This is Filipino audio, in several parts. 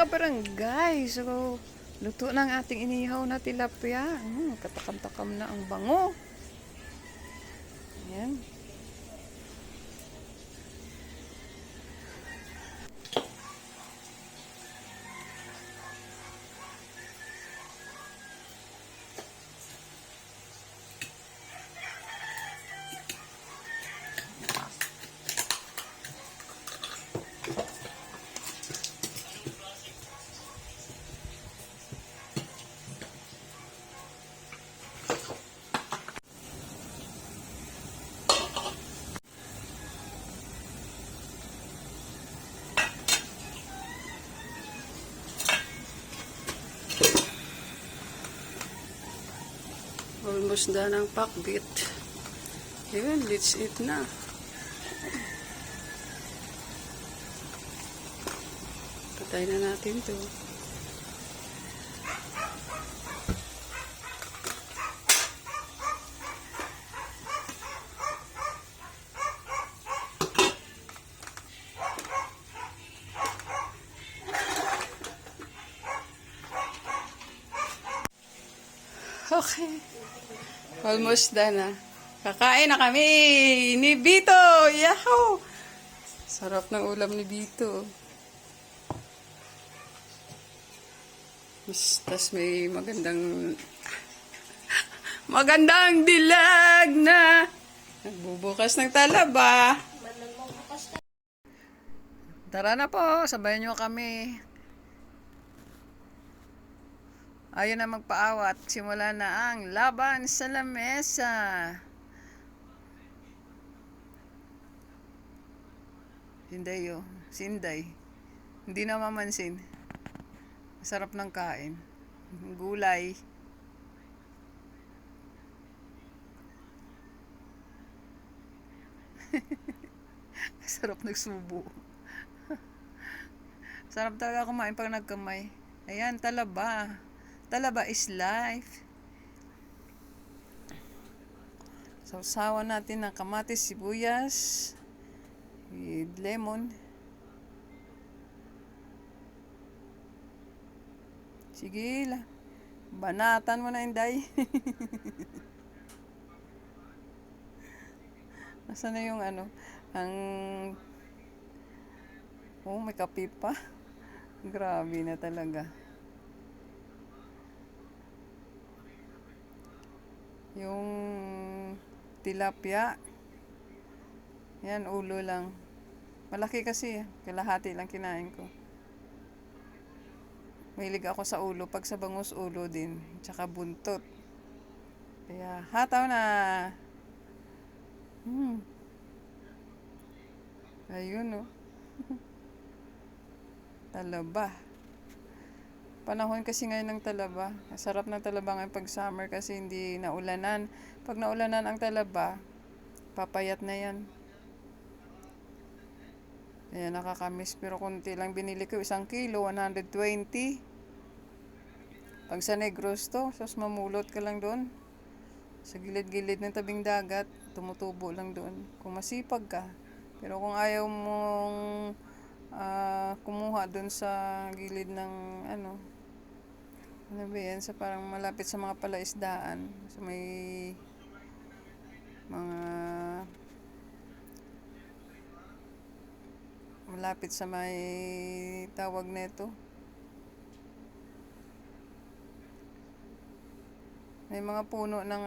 kabarangay, so luto ng ating inihaw na tilapia. Katakam-takam na ang bango. Ayan. Almost done ang pakbit. Yun, let's eat na. Patay na natin to. Okay. Almost done na. Kakain na kami ni Bito. Yahoo! Sarap ng ulam ni Bito. Tas may magandang dilag na nagbubukas ng talaba. Tara na po, sabayan nyo kami. Ayaw na magpaawat. Simula na ang laban sa lamesa. Sinday oh. Sinday. Hindi na mamansin. Sarap ng kain. Gulay. Sarap nagsubo. Sarap talaga kumain pag nagkamay. Ayan, talaba. Talaba is life. Sausawan natin ng kamatis, sibuyas, with lemon. Sige lang. Banatan mo na, Inday. Nasaan na yung may kape pa. Grabe na talaga. Yung tilapia, yan, ulo lang. Malaki kasi, kalahati lang kinain ko. Mahilig ako sa ulo, pag sa bangus ulo din, tsaka buntot. Kaya, hataw na. Ayun, oh. Talaba. Panahon kasi ngayon ng talaba. Sarap ng talaba ngayon pag summer kasi hindi naulanan. Pag naulanan ang talaba, papayat na yan. Kaya nakakamiss. Pero konti lang binili ko. 1 kilo, 120. Pag sa Negros to, sos mamulot ka lang doon. Sa gilid-gilid ng tabing dagat, tumutubo lang doon. Kung masipag ka. Pero kung ayaw mong kumuha doon sa gilid ng ano ba yan, sa parang malapit sa mga palaisdaan, sa may mga malapit sa may tawag neto, may mga puno ng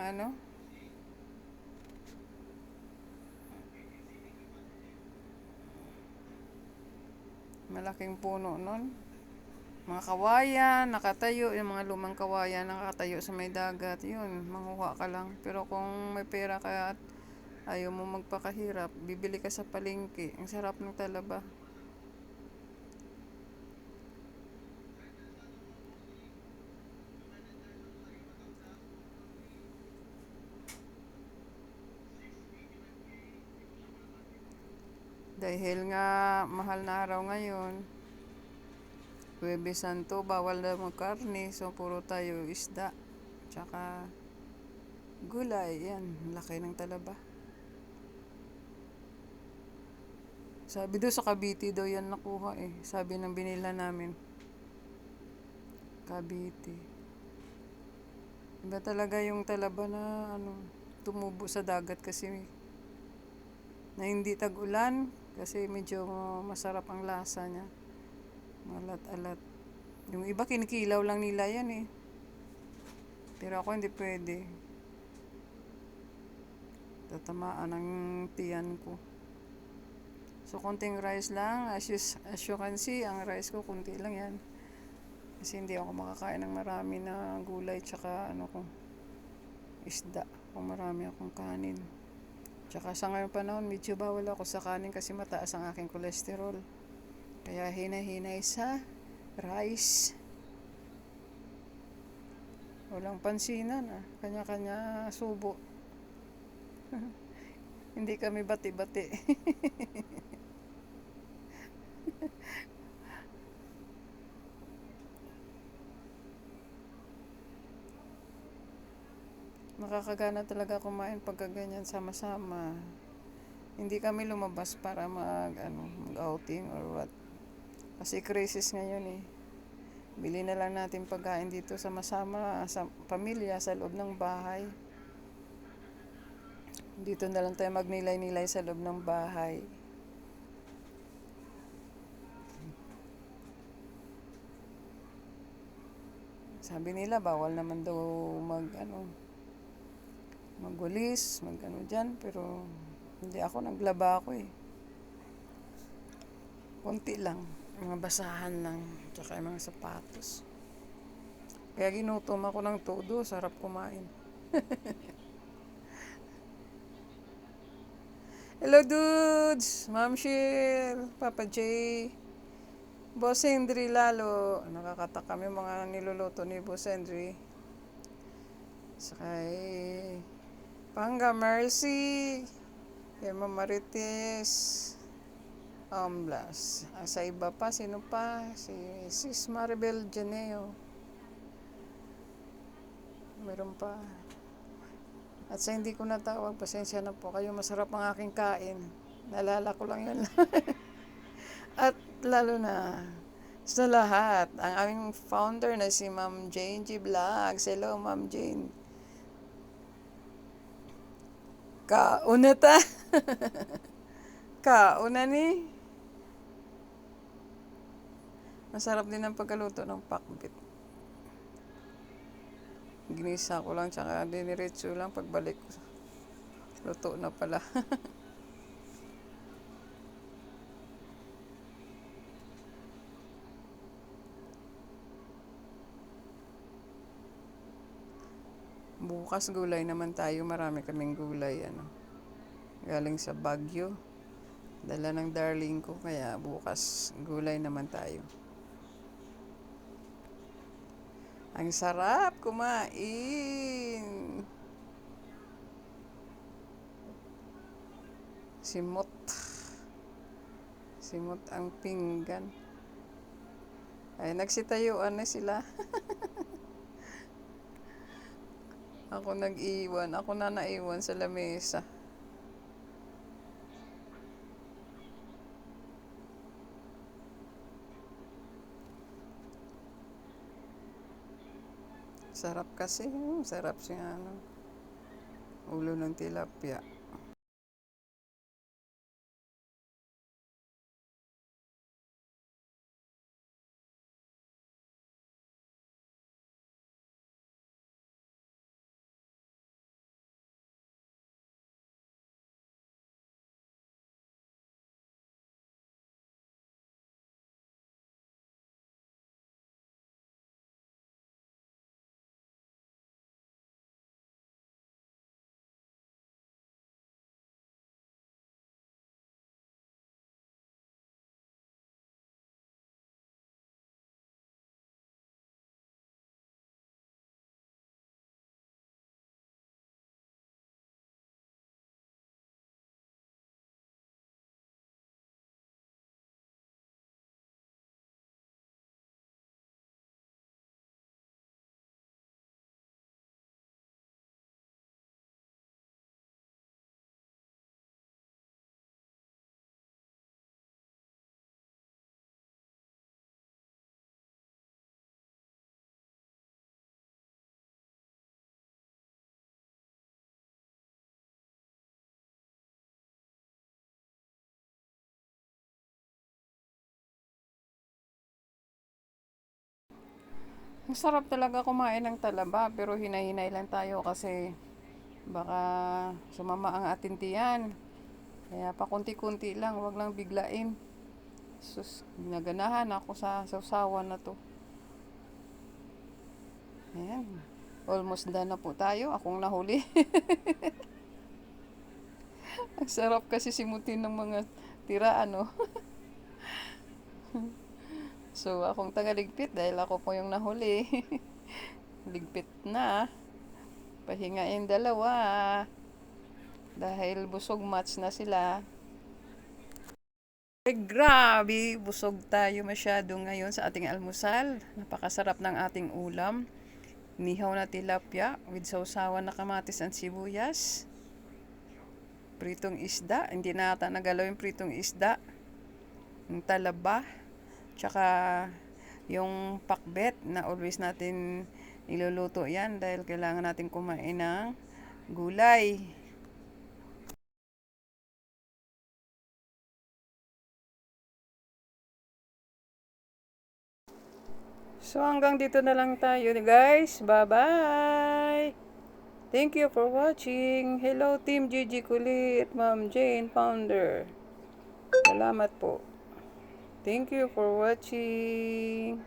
malaking puno nun, mga kawayan nakatayo, yung mga lumang kawayan nakatayo sa may dagat, yun, manguha ka lang. Pero kung may pera ka at ayaw mo magpakahirap, bibili ka sa palengke. Ang sarap ng talaba. Dahil nga mahal na araw ngayon, Huwebes Santo, bawal na magkarne, so puro tayo isda, tsaka gulay. Yan, laki ng talaba. Sabi daw sa Cavite daw yan nakuha eh. Sabi ng binila namin. Cavite. Iba talaga yung talaba na tumubo sa dagat kasi na hindi tag-ulan kasi medyo masarap ang lasa niya. Malat-alat. Yung iba kinikilaw lang nila yan eh. Pero ako hindi pwede. Tatamaan ang tiyan ko. So, konting rice lang. As you can see, ang rice ko, konti lang yan. Kasi hindi ako makakain ng marami na gulay tsaka isda. Kung marami akong kanin. Tsaka sa ngayong panahon, medyo bawal ako sa kanin kasi mataas ang aking kolesterol. Kaya hinay-hinay sa rice. Walang pansinan ah. Kanya-kanya subo. Hindi kami bati-bati. Nakakagana talaga kumain pagka ganyan sama-sama. Hindi kami lumabas para mag-outing or what. Kasi crisis ngayon eh. Bili na lang natin pagkain dito sama-sama sa pamilya sa loob ng bahay. Dito na lang tayo magnilay-nilay sa loob ng bahay. Sabi nila bawal naman daw magwalis, dyan, pero hindi ako, naglaba ako eh. Konti lang, mga basahan lang, tsaka yung mga sapatos. Kaya ginutom ako ng todo, sarap kumain. Hello dudes! Ma'am Shil, Papa J, Boss Henry lalo. Nakakatak kami mga niluluto ni Boss Henry. Saka Pangga Mercy, Emma Marites, Blas. Sa iba pa, sino pa? Si Sis Maribel Janeo. Meron pa. At sa hindi ko natawag, pasensya na po kayo. Masarap ang aking kain. Nalala ko lang yun. At lalo na sa lahat, ang aming founder na si Ma'am Jane G. Vlogs. Hello, Ma'am Jane. Kauna ta. Kauna ni. Masarap din ang pagkaluto ng pakbit. Ginisa ko lang, tsaka diniretso lang pagbalik ko. Luto na pala. Bukas gulay naman tayo. Marami kaming gulay. Galing sa Baguio. Dala ng darling ko. Kaya bukas gulay naman tayo. Ang sarap kumain. Simot. Simot ang pinggan. Ay, nagsitayuan na sila. Ako nag-iwan. Ako na naiwan sa lamesa. Sarap kasi. Sarap siya ulo ng tilapia. Masarap talaga kumain ng talaba pero hinay-hinay lang tayo kasi baka sumama ang ating tiyan. Kaya pa konti-konti lang, wag lang biglain. Sus, naganahan ako sa sausawan na to. Ayan. Almost done na po tayo. Akong nahuli. Ang sarap kasi simutin ng mga tira, ano. So, akong tagaligpit dahil ako po yung nahuli. Ligpit na. Pahingain dalawa. Dahil busog match na sila. Grabe, busog tayo masyado ngayon sa ating almusal. Napakasarap ng ating ulam. Nihaw na tilapia with sausawan na kamatis at sibuyas. Pritong isda, hindi na ata nagalaw yung pritong isda. Yung talaba. Tsaka yung pakbet na always natin iluluto yan dahil kailangan natin kumain ng gulay. So hanggang dito na lang tayo guys. Bye-bye! Thank you for watching. Hello Team Gigi Kulit, Ma'am Jane Founder. Salamat po. Thank you for watching.